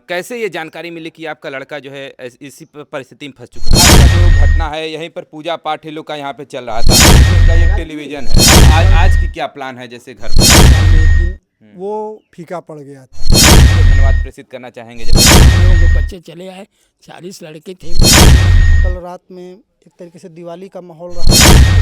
कैसे ये जानकारी मिली कि आपका लड़का जो है इसी परिस्थिति में फंस चुका है? आज का जो घटना है यहीं पर पूजा पाठ ये लोग का यहाँ पे चल रहा था, इनका ये टेलीविजन है। आज की क्या प्लान है जैसे घर पर? लेकिन वो फीका पड़ गया था। धन्यवाद प्रेषित करना चाहेंगे जब हम लोग के बच्चे चले आए, 40 लड़के थे। कल रात में एक तरीके से दिवाली का माहौल रहा।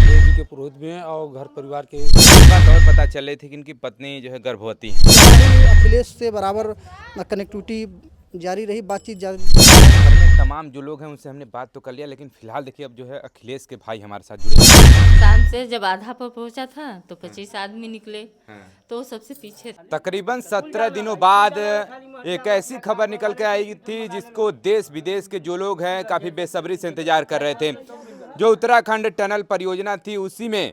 देवी के पुरोहित भी हैं और घर परिवार के बात और पता चल रही थी कि इनकी पत्नी जो है गर्भवती है। हमारी अखिलेश से बराबर कनेक्टिविटी जारी रही, बातचीत जारी। घर में तमाम जो लोग हैं उनसे हमने बात तो कर लिया, लेकिन फिलहाल देखिए अब जो है अखिलेश के भाई हमारे साथ जुड़े हैं। शाम से जब आधा पर पहुंचा था तो 25 आदमी निकले, तो सबसे पीछे तकरीबन 17 दिनों बाद एक ऐसी खबर निकल के आई थी जिसको देश विदेश के जो लोग हैं काफ़ी बेसब्री से इंतजार कर रहे थे। जो उत्तराखंड टनल परियोजना थी उसी में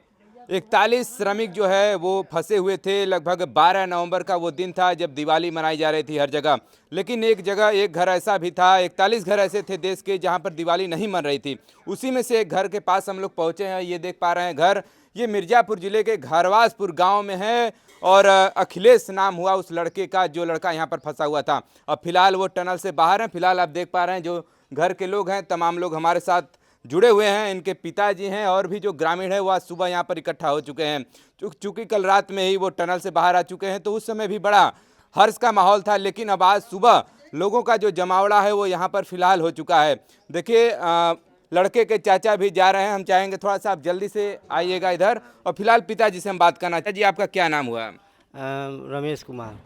41 श्रमिक जो है वो फंसे हुए थे। लगभग 12 नवंबर का वो दिन था जब दिवाली मनाई जा रही थी हर जगह, लेकिन एक जगह एक घर ऐसा भी था, 41 घर ऐसे थे देश के जहां पर दिवाली नहीं मन रही थी। उसी में से एक घर के पास हम लोग पहुंचे हैं। ये देख पा रहे हैं घर, ये मिर्ज़ापुर ज़िले के घरवासपुर गांव में है और अखिलेश नाम हुआ उस लड़के का, जो लड़का यहाँ पर फंसा हुआ था। अब फिलहाल वो टनल से बाहर हैं। फिलहाल आप देख पा रहे हैं जो घर के लोग हैं, तमाम लोग हमारे साथ जुड़े हुए हैं। इनके पिताजी हैं और भी जो ग्रामीण है वो आज सुबह यहाँ पर इकट्ठा हो चुके हैं। चूँकि कल रात में ही वो टनल से बाहर आ चुके हैं, तो उस समय भी बड़ा हर्ष का माहौल था, लेकिन अब आज सुबह लोगों का जो जमावड़ा है वो यहाँ पर फिलहाल हो चुका है। देखिए लड़के के चाचा भी जा रहे हैं। हम चाहेंगे थोड़ा सा आप जल्दी से आइएगा इधर, और फिलहाल पिताजी से हम बात करना चाहते। जी आपका क्या नाम हुआ? रमेश कुमार।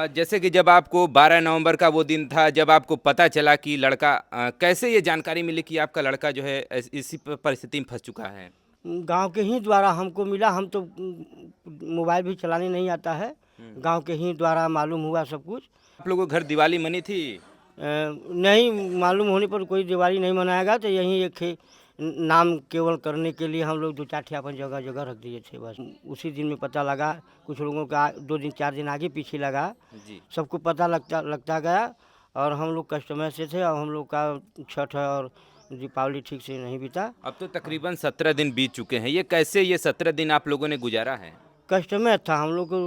जैसे कि जब आपको 12 नवंबर का वो दिन था जब आपको पता चला कि लड़का कैसे ये जानकारी मिली कि आपका लड़का जो है इसी परिस्थिति में फंस चुका है? गांव के ही द्वारा हमको मिला। हम तो मोबाइल भी चलाने नहीं आता है। गांव के ही द्वारा मालूम हुआ सब कुछ। आप लोगों को घर दिवाली मनी थी? नहीं मालूम होने पर कोई दिवाली नहीं मनाएगा, तो यहीं एक नाम केवल करने के लिए हम लोग 2-4 ठियापन जगह जगह रख दिए थे। बस उसी दिन में पता लगा। कुछ लोगों का 2 दिन 4 दिन आगे पीछे लगा जी। सबको पता लगता गया। और हम लोग कस्टमर से थे और हम लोग का छठ और दीपावली ठीक से नहीं बीता। अब तो तकरीबन 17 दिन बीत चुके हैं। ये कैसे ये 17 दिन आप लोगों ने गुजारा है? कस्टमर था, हम लोग को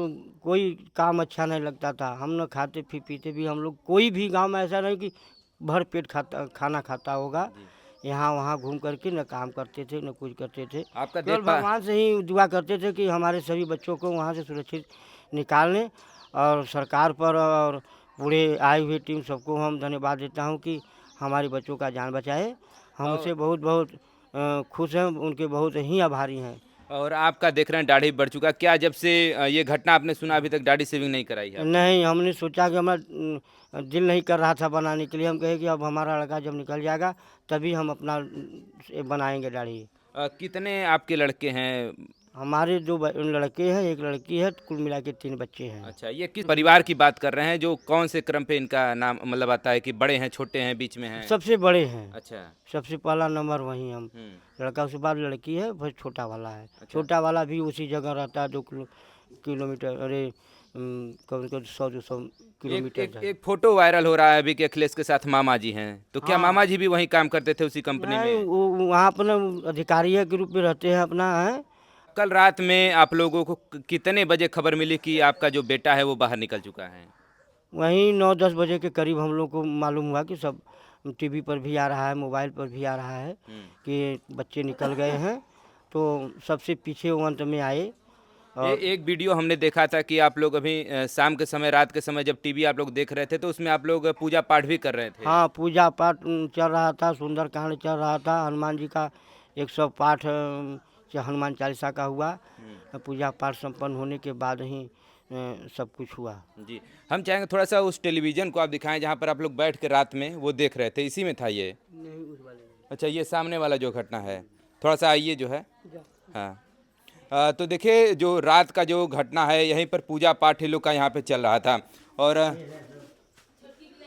कोई काम अच्छा नहीं लगता था। हम लोग खाते पीते भी, हम लोग कोई भी गांव में ऐसा नहीं कि भर पेट खाना खाता होगा। यहाँ वहाँ घूम करके न काम करते थे न कुछ करते थे। आपका केवल भगवान से ही दुआ करते थे कि हमारे सभी बच्चों को वहाँ से सुरक्षित निकालने। और सरकार पर और पूरे आई हुई टीम सबको हम धन्यवाद देता हूँ कि हमारे बच्चों का जान बचाए। हम उससे बहुत बहुत खुश हैं, उनके बहुत ही आभारी हैं। और आपका देख रहे हैं दाढ़ी बढ़ चुका। क्या जब से ये घटना आपने सुना अभी तक दाढ़ी शेविंग नहीं कराई है? नहीं, हमने सोचा कि हमारा दिल नहीं कर रहा था बनाने के लिए। हम कहे कि अब हमारा लड़का जब निकल जाएगा तभी हम अपना बनाएंगे दाढ़ी। कितने आपके लड़के हैं? हमारे 2 लड़के हैं, 1 लड़की है, कुल मिला के 3 बच्चे हैं। अच्छा, ये किस परिवार की बात कर रहे हैं? जो कौन से क्रम पे इनका नाम मतलब आता है कि बड़े हैं, छोटे हैं, बीच में हैं? सबसे बड़े हैं। अच्छा। सबसे पहला नंबर वही हम। लड़का, उसके बाद लड़की है, फिर छोटा वाला है। छोटा वाला भी उसी जगह रहता है 2 किलोमीटर, अरे कम से कम 100-200 किलोमीटर। एक फोटो वायरल हो रहा है अभी कि अखिलेश के साथ मामा जी हैं, तो क्या मामा जी भी वहीं काम करते थे उसी कंपनी में? वो वहाँ अपना अधिकारी के रूप में रहते हैं अपना है। कल रात में आप लोगों को कितने बजे खबर मिली कि आपका जो बेटा है वो बाहर निकल चुका है? वहीं 9-10 बजे के करीब हम लोग को मालूम हुआ कि सब टीवी पर भी आ रहा है, मोबाइल पर भी आ रहा है कि बच्चे निकल गए हैं। तो सबसे पीछे वो अंत में आए। और एक वीडियो हमने देखा था कि आप लोग अभी शाम के समय, रात के समय जब टीवी आप लोग देख रहे थे तो उसमें आप लोग पूजा पाठ भी कर रहे थे। हाँ, पूजा पाठ चल रहा था, सुंदरकांड चल रहा था, हनुमान जी का 100 पाठ हनुमान चालीसा का हुआ। पूजा पाठ संपन्न होने के बाद ही सब कुछ हुआ। जी, हम चाहेंगे थोड़ा सा उस टेलीविज़न को आप दिखाएं जहां पर आप लोग बैठ के रात में वो देख रहे थे। इसी में था ये? नहीं, उस वाले में। अच्छा, ये सामने वाला जो घटना है, थोड़ा सा आइए जो है। हाँ, तो देखिए जो रात का जो घटना है यहीं पर पूजा पाठ ही लोग का यहाँ पे चल रहा था। और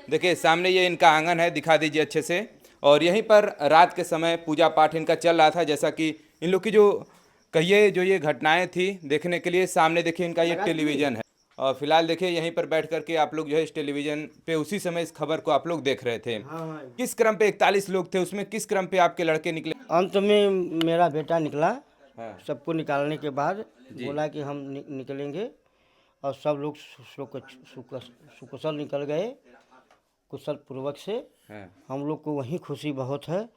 देखिए सामने ये इनका आंगन है, दिखा दीजिए अच्छे से। और यहीं पर रात के समय पूजा पाठ इनका चल रहा था। जैसा कि इन लोग की जो कहिए जो ये घटनाएं थी देखने के लिए, सामने देखिए इनका ये टेलीविज़न है। और फिलहाल देखिए यहीं पर बैठ करके आप लोग जो है इस टेलीविज़न पे उसी समय इस खबर को आप लोग देख रहे थे। किस क्रम पे 41 लोग थे, उसमें किस क्रम पे आपके लड़के निकले? अंत में मेरा बेटा निकला। हाँ। सबको निकालने के बाद बोला कि हम निकलेंगे, और सब लोग सुकुशल निकल गए। कुशल पूर्वक से हाँ। हम लोग को वही खुशी बहुत है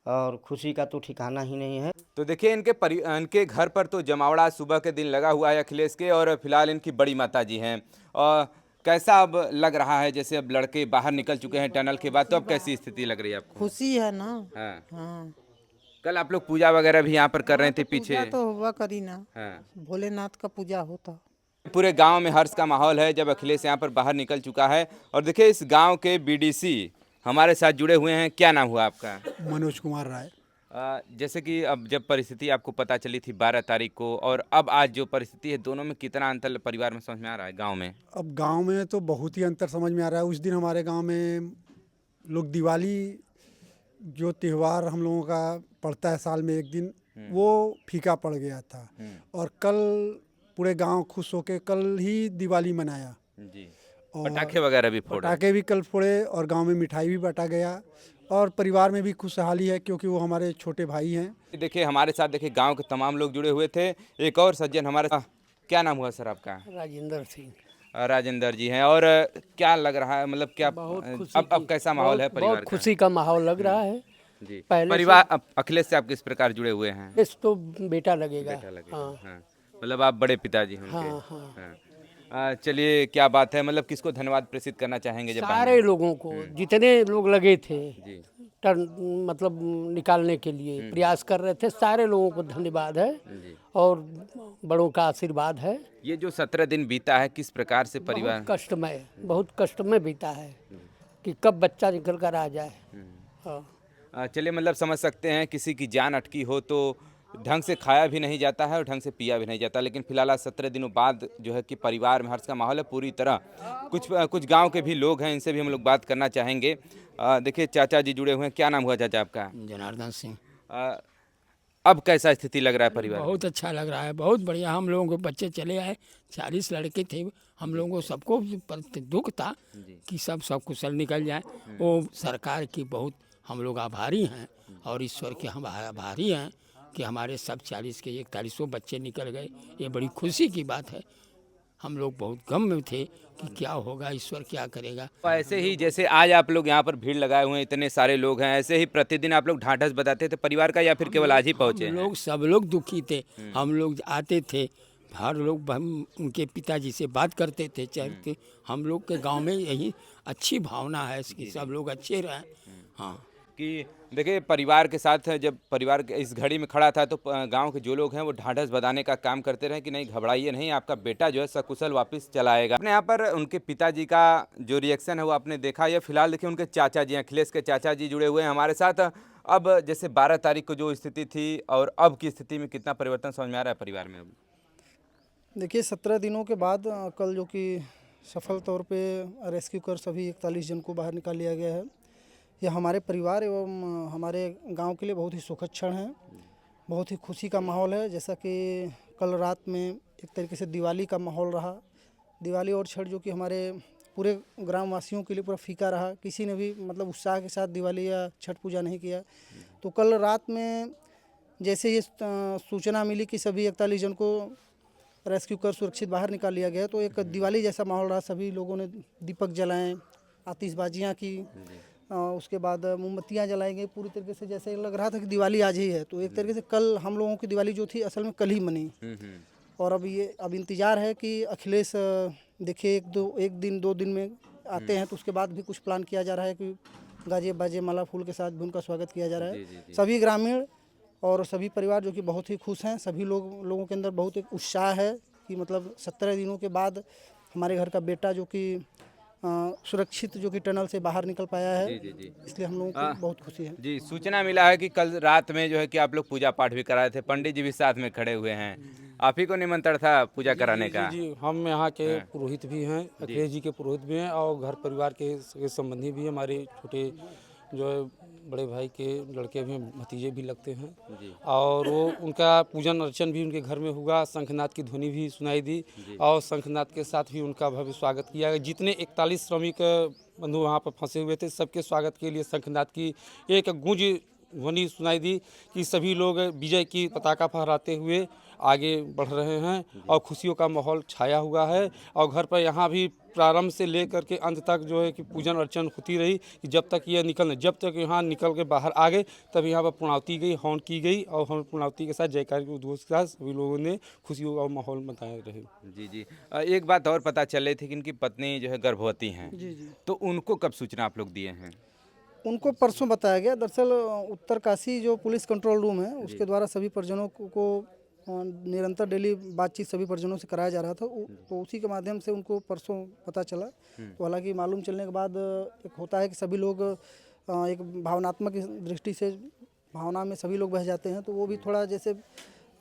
और खुशी का तो ठिकाना ही नहीं है। तो देखिए इनके घर पर तो जमावड़ा सुबह के दिन लगा हुआ है अखिलेश के, और फिलहाल इनकी बड़ी माता जी हैं। और कैसा अब लग रहा है, जैसे अब लड़के बाहर निकल चुके हैं टनल के बाद, तो अब कैसी स्थिति लग रही है आपको? खुशी है ना। हाँ। हाँ, कल आप लोग पूजा वगैरह भी यहाँ पर कर रहे थे पीछे? पूजा तो हुआ करी ना, हाँ। भोलेनाथ का पूजा होता। पूरे गांव में हर्ष का माहौल है जब अखिलेश यहाँ पर बाहर निकल चुका है। और देखिए इस गांव के बीडीसी हमारे साथ जुड़े हुए हैं। क्या नाम हुआ आपका? मनोज कुमार राय। जैसे कि अब जब परिस्थिति आपको पता चली थी 12 तारीख को, और अब आज जो परिस्थिति है, दोनों में कितना अंतर परिवार में समझ में आ रहा है गांव में? अब गांव में तो बहुत ही अंतर समझ में आ रहा है। उस दिन हमारे गांव में लोग दिवाली जो त्यौहार हम लोगों का पड़ता है साल में एक दिन, वो फीका पड़ गया था। और कल पूरे गांव खुश होके कल ही दिवाली मनाया जी। और पटाखे वगैरह भी फोड़े? पटाखे भी कल फोड़े और गांव में मिठाई भी बांटा गया और परिवार में भी खुशहाली है क्योंकि वो हमारे छोटे भाई हैं। देखिए हमारे साथ देखिए गांव के तमाम लोग जुड़े हुए थे। एक और सज्जन हमारे क्या नाम हुआ सर आपका? राजेंद्र सिंह। राजेंद्र जी हैं। और क्या लग रहा है, मतलब क्या अब कैसा माहौल है परिवार बहुत खुशी का माहौल लग रहा है जी। पहले परिवार अब अखिलेश से आप किस प्रकार जुड़े हुए हैं? इस तो बेटा लगेगा। हाँ। हाँ। मतलब आप बड़े पिताजी हैं उनके? हाँ, हाँ। हाँ। चलिए क्या बात है, मतलब किसको धन्यवाद प्रेषित करना चाहेंगे? जब सारे लोगों को जितने लोग लगे थे जी। मतलब निकालने के लिए प्रयास कर रहे थे, सारे लोगों को धन्यवाद है और बड़ों का आशीर्वाद है। ये जो 17 दिन बीता है, किस प्रकार से परिवार? बहुत कष्टमय बीता है कि कब बच्चा निकल कर आ जाए। हाँ। चलिए मतलब समझ सकते हैं किसी की जान अटकी हो तो ढंग से खाया भी नहीं जाता है और ढंग से पिया भी नहीं जाता। लेकिन फिलहाल 17 दिनों बाद जो है कि परिवार में हर्ष का माहौल है पूरी तरह। कुछ गांव के भी लोग हैं, इनसे भी हम लोग बात करना चाहेंगे। देखिए चाचा जी जुड़े हुए हैं। क्या नाम हुआ चाचा आपका? जनार्दन सिंह। अब कैसा स्थिति लग रहा है परिवार? बहुत अच्छा लग रहा है, बहुत बढ़िया। हम लोगों के बच्चे चले आए, 40 लड़के थे। हम लोगों को सबको दुख था कि सब कुशल निकल जाए। वो सरकार की बहुत हम लोग आभारी हैं और ईश्वर के हम आभारी हैं कि हमारे सब 40 के 41 बच्चे निकल गए। ये बड़ी खुशी की बात है। हम लोग बहुत गम में थे कि क्या होगा, ईश्वर क्या करेगा। ऐसे ही जैसे आज आप लोग यहाँ पर भीड़ लगाए हुए हैं, इतने सारे लोग हैं, ऐसे ही प्रतिदिन आप लोग ढांढस बताते थे परिवार का, या फिर केवल आज ही पहुँचे? लोग सब लोग दुखी थे। हम लोग आते थे, हर लोग उनके पिताजी से बात करते थे, चलते। हम लोग के गांव में यही अच्छी भावना है कि सब लोग अच्छे रहें। हाँ कि देखिए परिवार के साथ जब परिवार इस घड़ी में खड़ा था तो गांव के जो लोग हैं वो ढांढस बधाने का काम करते रहे कि नहीं घबराइए नहीं, आपका बेटा जो है सकुशल वापस चला आएगा। अपने यहाँ पर उनके पिताजी का जो रिएक्शन है वो आपने देखा। या फिलहाल देखिए उनके चाचा जी, अखिलेश के चाचा जी जुड़े हुए हैं हमारे साथ। अब जैसे 12 तारीख को जो स्थिति थी और अब की स्थिति में कितना परिवर्तन समझ में आ रहा है परिवार में? अब देखिए 17 दिनों के बाद कल जो कि सफल तौर पे रेस्क्यू कर सभी 41 जन को बाहर निकाल लिया गया है। यह हमारे परिवार एवं हमारे गांव के लिए बहुत ही सुखद क्षण है, बहुत ही खुशी का माहौल है। जैसा कि कल रात में एक तरीके से दिवाली का माहौल रहा। दिवाली और छठ जो कि हमारे पूरे ग्रामवासियों के लिए पूरा फीका रहा। किसी ने भी मतलब उत्साह के साथ दिवाली या छठ पूजा नहीं किया। तो कल रात में जैसे ये सूचना मिली कि सभी 41 जन को रेस्क्यू कर सुरक्षित बाहर निकाल लिया गया, तो एक दिवाली जैसा माहौल रहा। सभी लोगों ने दीपक जलाएं, आतिशबाजियाँ की, उसके बाद मोमबत्तियाँ जलाई गई। पूरी तरीके से जैसे लग रहा था कि दिवाली आज ही है। तो एक तरीके से कल हम लोगों की दिवाली जो थी असल में कल ही मनी। और अब इंतज़ार है कि अखिलेश देखिए एक दिन 2 दिन में आते हैं तो उसके बाद भी कुछ प्लान किया जा रहा है कि गाजे बाजे माला फूल के साथ भी उनका स्वागत किया जा रहा है। सभी ग्रामीण और सभी परिवार जो कि बहुत ही खुश हैं। सभी लोगों के अंदर बहुत एक उत्साह है कि मतलब 17 दिनों के बाद हमारे घर का बेटा जो कि सुरक्षित जो कि टनल से बाहर निकल पाया है। इसलिए हम लोगों को बहुत खुशी है। जी, सूचना मिला है कि कल रात में जो है कि आप लोग पूजा पाठ भी कराए थे, पंडित जी भी साथ में खड़े हुए हैं। आप ही को निमंत्रण था पूजा कराने का? जी, हम यहाँ के पुरोहित भी हैं, अखिलेश जी के पुरोहित भी हैं और घर परिवार के संबंधी भी हमारे छोटे जो है बड़े भाई के लड़के भी भतीजे भी लगते हैं। और वो उनका पूजन अर्चन भी उनके घर में हुआ। शंखनाद की ध्वनि भी सुनाई दी और शंखनाद के साथ भी उनका भव्य स्वागत किया गया। जितने 41 श्रमिक बंधु वहाँ पर फंसे हुए थे सबके स्वागत के लिए शंखनाद की एक गूंज ध्वनि सुनाई दी कि सभी लोग विजय की पताका फहराते हुए आगे बढ़ रहे हैं और खुशियों का माहौल छाया हुआ है। और घर पर यहाँ भी प्रारंभ से लेकर के अंत तक जो है कि पूजन अर्चन होती रही कि जब तक जब तक यहाँ निकल के बाहर आ गए तब यहाँ पर पूर्णावती गई, हवन की गई और हवन पूर्णावती के साथ जयकार के उद्घोष के साथ सभी लोगों ने खुशियों का माहौल बताए रहे। जी जी। एक बात और पता चल रही थी कि इनकी पत्नी जो है गर्भवती हैं। जी जी। तो उनको कब सूचना आप लोग दिए हैं? उनको परसों बताया गया। दरअसल उत्तरकाशी जो पुलिस कंट्रोल रूम है उसके द्वारा सभी परिजनों को निरंतर डेली बातचीत सभी परिजनों से कराया जा रहा था। तो उसी के माध्यम से उनको परसों पता चला। तो हालांकि मालूम चलने के बाद एक होता है कि सभी लोग एक भावनात्मक दृष्टि से भावना में सभी लोग बह जाते हैं। तो वो भी थोड़ा जैसे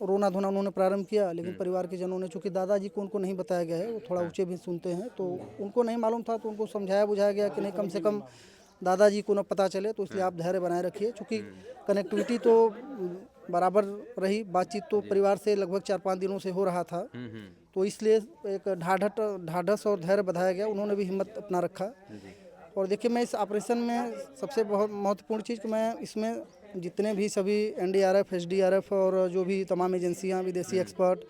रोना धोना उन्होंने प्रारंभ किया, लेकिन परिवार के जनों ने, चूँकि दादाजी को उनको नहीं बताया गया है, वो थोड़ा ऊँचे भी सुनते हैं, तो उनको नहीं मालूम था। तो उनको समझाया बुझाया गया कि नहीं, कम से कम दादाजी को न पता चले, तो इसलिए आप धैर्य बनाए रखिए। चूँकि कनेक्टिविटी तो बराबर रही, बातचीत तो परिवार से लगभग 4-5 दिनों से हो रहा था, तो इसलिए एक ढाढ़स और धैर्य बढ़ाया गया। उन्होंने भी हिम्मत अपना रखा। और देखिए, मैं इस ऑपरेशन में सबसे बहुत महत्वपूर्ण चीज़ कि मैं इसमें जितने भी सभी NDRF, SDRF और जो भी तमाम एजेंसियां, विदेशी एक्सपर्ट,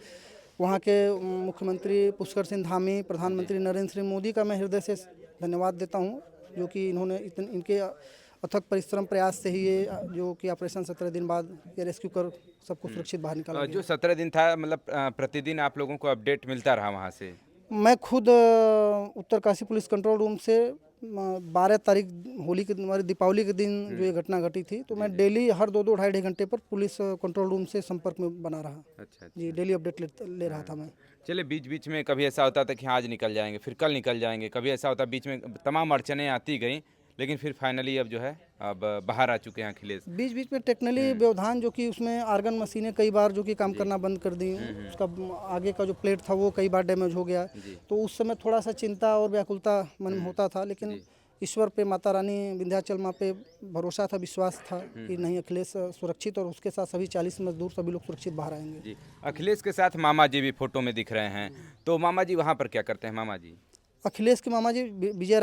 वहाँ के मुख्यमंत्री पुष्कर सिंह धामी, प्रधानमंत्री नरेंद्र सिंह मोदी का मैं हृदय से धन्यवाद देता हूँ, जो कि इन्होंने इनके अथक परिश्रम प्रयास से ही ये जो कि ऑपरेशन 17 दिन बाद ये रेस्क्यू कर सबको सुरक्षित बाहर निकाला जो 17 दिन था, मतलब प्रतिदिन आप लोगों को अपडेट मिलता रहा वहाँ से? मैं खुद उत्तरकाशी पुलिस कंट्रोल रूम से 12 तारीख होली के दिन, हमारी दीपावली के दिन जो ये घटना घटी थी, तो मैं डेली हर 2-2 ढाई घंटे पर पुलिस कंट्रोल रूम से संपर्क में बना रहा। अच्छा। जी, डेली अपडेट ले रहा था मैं। चलिए, बीच बीच में कभी ऐसा होता था कि आज निकल जाएंगे, फिर कल निकल जाएंगे, कभी ऐसा होता बीच में तमाम अड़चनें आती गई, लेकिन फिर फाइनली अब जो है अब बाहर आ चुके हैं अखिलेश। बीच बीच में टेक्निकली व्यवधान, जो कि उसमें आर्गन मशीनें कई बार जो कि काम करना बंद कर दी, उसका आगे का जो प्लेट था वो कई बार डैमेज हो गया, तो उस समय थोड़ा सा चिंता और व्याकुलता मन में होता था। लेकिन ईश्वर पे, माता रानी विंध्याचल माँ पे भरोसा था, विश्वास था कि नहीं, अखिलेश सुरक्षित और उसके साथ सभी 40 मजदूर सभी लोग सुरक्षित बाहर आएंगे। जी। अखिलेश के साथ मामा जी भी फोटो में दिख रहे हैं, तो मामा जी वहाँ पर क्या करते हैं? मामा जी, अखिलेश के मामा जी विजय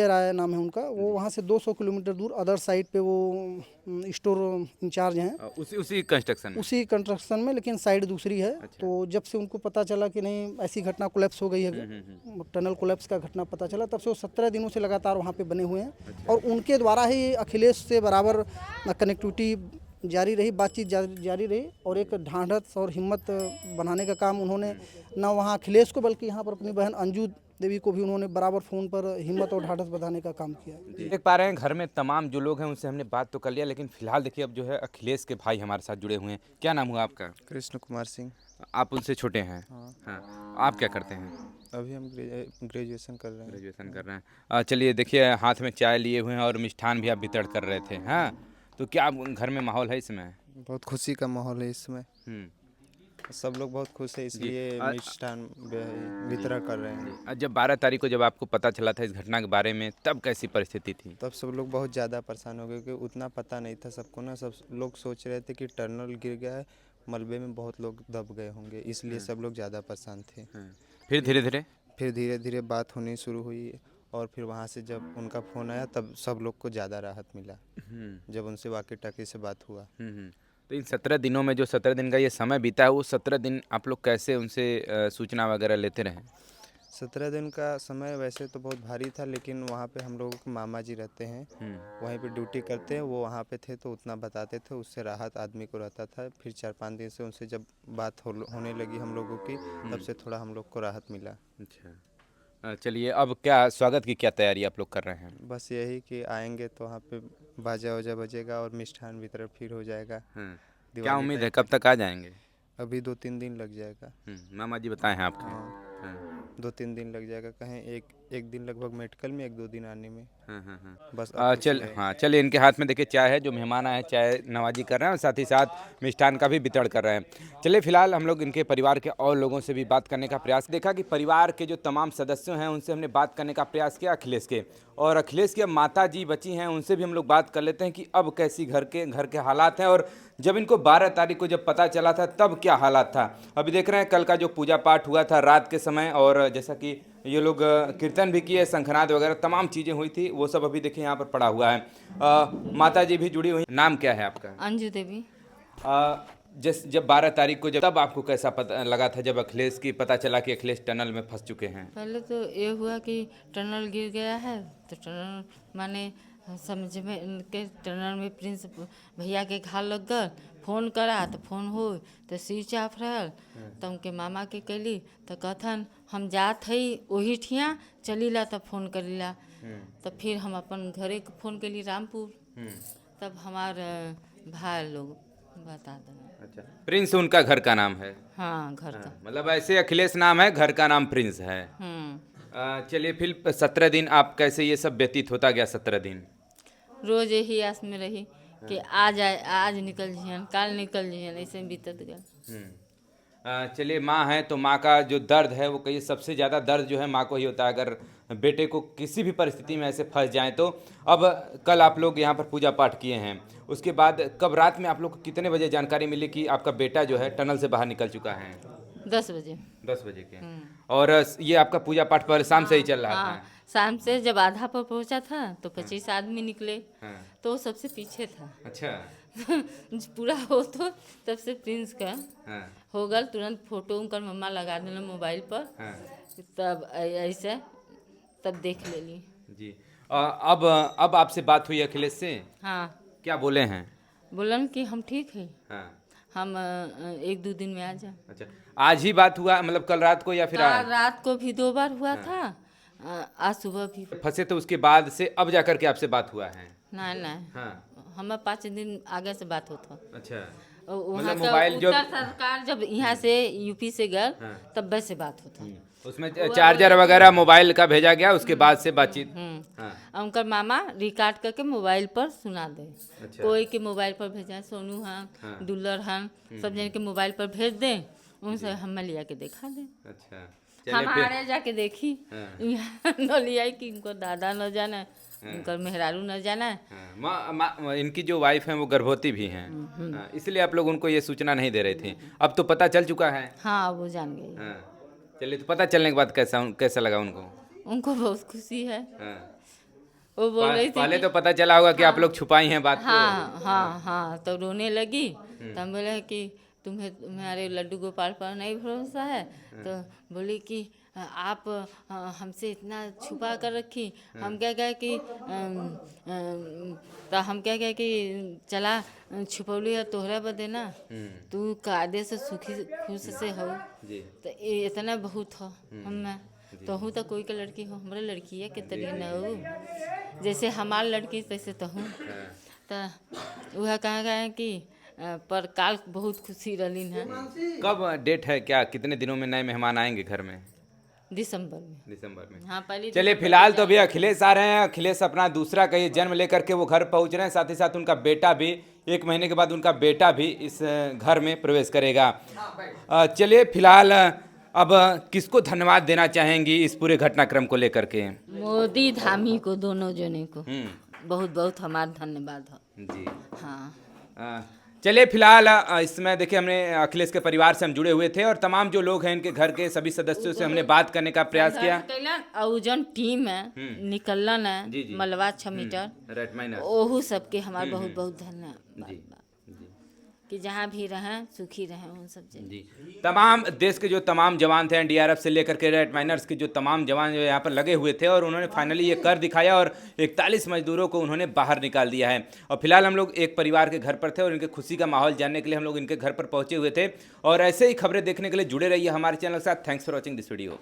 राय नाम है उनका, वो वहाँ से 200 किलोमीटर दूर अदर साइड पे वो स्टोर इंचार्ज हैं, उसी कंस्ट्रक्शन में। उसी कंस्ट्रक्शन में, लेकिन साइड दूसरी है। तो जब से उनको पता चला कि नहीं ऐसी घटना कोलैप्स हो गई है, टनल कोलैप्स का घटना पता चला, तब से वो 17 दिनों से लगातार वहाँ पे बने हुए हैं। और उनके द्वारा ही अखिलेश से बराबर कनेक्टिविटी जारी रही, बातचीत जारी रही, और एक ढाढ़स और हिम्मत बनाने का काम उन्होंने न वहाँ अखिलेश को, बल्कि यहाँ पर अपनी बहन अंजू देवी को भी उन्होंने बराबर फ़ोन पर हिम्मत और ढाढ़स बढ़ाने का काम किया। देख पा रहे हैं घर में तमाम जो लोग हैं उनसे हमने बात तो कर लिया, लेकिन फिलहाल देखिए अब जो है अखिलेश के भाई हमारे साथ जुड़े हुए हैं। क्या नाम हुआ आपका? कृष्ण कुमार सिंह। आप उनसे छोटे हैं? हाँ। आप क्या करते हैं? अभी हम ग्रेजुएशन कर रहे हैं। ग्रेजुएशन कर रहे हैं। चलिए, देखिए हाथ में चाय लिए हुए हैं और मिष्ठान भी आप वितरण कर रहे थे। हाँ, तो क्या घर में माहौल है इस समय? बहुत खुशी का माहौल है इस समय, सब लोग बहुत खुश है, इसलिए मिष्ठान वितरण कर रहे हैं। जब 12 तारीख को जब आपको पता चला था इस घटना के बारे में, तब कैसी परिस्थिति थी? तब सब लोग बहुत ज़्यादा परेशान हो गए, क्योंकि उतना पता नहीं था सबको ना। सब लोग सोच रहे थे कि टनल गिर गया है, मलबे में बहुत लोग दब गए होंगे, इसलिए सब लोग ज़्यादा परेशान थे। फिर धीरे धीरे बात होनी शुरू हुई, और फिर वहाँ से जब उनका फ़ोन आया तब सब लोग को ज़्यादा राहत मिला, जब उनसे वाकी टाकी से बात हुआ। तो इन 17 दिनों में जो 17 दिन का ये समय बीता है, वो 17 दिन आप लोग कैसे उनसे सूचना वगैरह लेते रहे? 17 दिन का समय वैसे तो बहुत भारी था, लेकिन वहाँ पे हम लोगों के मामा जी रहते हैं, वहीं पे ड्यूटी करते हैं, वो वहाँ पे थे तो उतना बताते थे, उससे राहत आदमी को रहता था। फिर 4-5 दिन से उनसे जब बात होने लगी हम लोगों की, तब से थोड़ा हम लोग को राहत मिला। अच्छा, चलिए, अब क्या स्वागत की क्या तैयारी आप लोग कर रहे हैं? बस यही कि आएंगे तो वहाँ पे बाजा वाजा बजेगा और मिष्ठान वितरण फिर हो जाएगा। क्या उम्मीद है, कब तक आ जाएंगे? अभी 2-3 दिन लग जाएगा। मामा जी बताए हैं आपके? हाँ, 2-3 दिन लग जाएगा, कहें एक दिन लगभग मेडिकल में, 1-2 दिन आने में। बस चलिए, इनके हाथ में देखिए चाय है, जो मेहमान आए चाय नवाजी कर रहे हैं और साथ ही साथ मिष्ठान का भी वितरण कर रहे हैं। चलिए, फिलहाल हम लोग इनके परिवार के और लोगों से भी बात करने का प्रयास, देखा कि परिवार के जो तमाम सदस्यों हैं उनसे हमने बात करने का प्रयास किया अखिलेश के, और अखिलेश की अब माता जी बची हैं, उनसे भी हम लोग बात कर लेते हैं कि अब कैसी घर के हालात हैं, और जब इनको 12 तारीख को जब पता चला था तब क्या हालात था। अभी देख रहे हैं कल का जो पूजा पाठ हुआ था रात के समय, और जैसा कि ये लोग कीर्तन भी किए, शंखनाद वगैरह तमाम चीज़ें हुई थी, वो सब अभी देखिए यहाँ पर पड़ा हुआ है। माता जी भी जुड़ी हुई। नाम क्या है आपका? अंजू देवी। जब 12 तारीख को जब तब आपको कैसा पता लगा था जब अखिलेश की पता चला कि अखिलेश टनल में फंस चुके हैं? पहले तो ये हुआ कि टनल गिर गया है, तो टनल माने समझ में के टनल में प्रिंस भैया के घाव लग गल। फोन करा तो फोन हो तो स्विच ऑफ रहल। तो उनके मामा के कैली तो कहथन हम जात हई वही ठिया चलीला, तब फोन करीला। तब फिर हम अपन घरे के फोन कैली रामपुर, तब हमार भाई लोग बता देना। अच्छा, प्रिंस उनका घर का नाम है? हाँ, घर का। मतलब ऐसे अखिलेश नाम है, घर का नाम प्रिंस है। चलिए, फिर 17 दिन आप कैसे ये सब व्यतीत होता गया? 17 दिन रोज यही आस में रही कि आज आए, आज निकल जियन, काल निकल जियन, ऐसे बीतत गया। चलिए, माँ है तो माँ का जो दर्द है वो कहिए सबसे ज़्यादा दर्द जो है माँ को ही होता है, अगर बेटे को किसी भी परिस्थिति में ऐसे फंस जाएं तो। अब कल आप लोग यहाँ पर पूजा पाठ किए हैं, उसके बाद कब रात में आप लोग को कितने बजे जानकारी मिली कि आपका बेटा जो है टनल से बाहर निकल चुका है? 10 बजे। 10 बजे के। और ये आपका पूजा पाठ पहले शाम से ही चल रहा था? शाम से जब आधा पर पहुंचा था तो 25 आदमी निकले, तो वो सबसे पीछे था। अच्छा। पूरा हो तो तब से प्रिंस का हो गल, तुरंत फोटो उनका मम्मा लगा देना मोबाइल पर। तब ऐसे तब देख ले ली जी। अब आपसे बात हुई अखिलेश से? हाँ। क्या बोले हैं? बोलन कि हम ठीक है, हाँ, हम 1-2 दिन में आ जाए। अच्छा, आज ही बात हुआ मतलब कल रात को या फिर आज? रात को भी 2 बार हुआ था, आज सुबह भी। फंसे तो उसके बाद से अब जाकर के आपसे बात हुआ है? नहीं, हाँ। हमें 5 दिन आगे से बात होता। अच्छा, वहाँ मतलब का मोबाइल जो उत्तर सरकार जब यहाँ से यूपी से गए तब वैसे बात होता। उसमें चार्जर वगैरह मोबाइल का भेजा गया, उसके बाद से बातचीत। हाँ। उनका मामा रिकॉर्ड करके मोबाइल पर सुना दे। अच्छा। कोई के मोबाइल पर भेजा, सोनू हैं, दुल्लर हैं, सब जन के मोबाइल पर भेज दें, उनसे हम लिया के देखा दें। अच्छा, हमारे जाके देखी न लिया कि उनको दादा न जाना, उनका मेहरारू न जाना। इनकी जो वाइफ है वो गर्भवती भी हैं, इसलिए आप लोग उनको ये सूचना नहीं दे रहे थे। अब तो पता चल चुका है? हाँ, वो जान गई। चलिए, तो पता चलने के बाद कैसा लगा उनको? उनको बहुत खुशी है। वो बोल रही थी पहले तो पता चला होगा कि आप लोग छुपाई हैं बात को। हाँ, तो रोने लगी। तो हम बोले कि तुम्हारे लड्डू गोपाल पर नहीं भरोसा है? तो बोली कि आप हमसे इतना छुपा कर रखी। हम क्या कहे कि तो हम क्या कहे कि चला छुपौली है तोहरा बदे ना, तू कायदे से सुखी खुश से हो, तो इतना बहुत हो। हम तो हूँ तो कोई के लड़की हो, हमारे लड़की है के तरी न हो, जैसे हमार लड़की तैसे तो हूँ। तो वह कहा गया कि पर काल बहुत खुशी रही है। कब डेट है, क्या कितने दिनों में नए मेहमान आएंगे घर में? दिसंबर में। हाँ, पहले। चलिए, फिलहाल तो अभी अखिलेश आ रहे हैं। अखिलेश अपना दूसरा कहीं जन्म लेकर के वो घर पहुंच रहे हैं, साथ ही साथ उनका बेटा भी 1 महीने के बाद उनका बेटा भी इस घर में प्रवेश करेगा। चलिए, फिलहाल अब किसको धन्यवाद देना चाहेंगी इस पूरे घटनाक्रम को लेकर के? मोदी धामी को, दोनों जने को बहुत बहुत हमारा धन्यवाद है जी। हाँ। चलिए, फिलहाल इसमें देखिए हमने अखिलेश के परिवार से हम जुड़े हुए थे और तमाम जो लोग हैं इनके घर के सभी सदस्यों से हमने बात करने का प्रयास किया। और जन टीम है निकलन है मलवा 6 मीटर, ओहू सबके हमारे बहुत बहुत धन्यवाद कि जहाँ भी रहें सुखी रहें उन सब जी। तमाम देश के जो तमाम जवान थे, एनडीआरएफ से लेकर के रेड माइनर्स के जो तमाम जवान जो यहाँ पर लगे हुए थे, और उन्होंने फाइनली ये कर दिखाया और 41 मजदूरों को उन्होंने बाहर निकाल दिया है। और फिलहाल हम लोग एक परिवार के घर पर थे और इनके खुशी का माहौल जानने के लिए हम लोग इनके घर पर पहुंचे हुए थे। और ऐसे ही खबरें देखने के लिए जुड़े रहिए हमारे चैनल के साथ। Thanks for watching this video.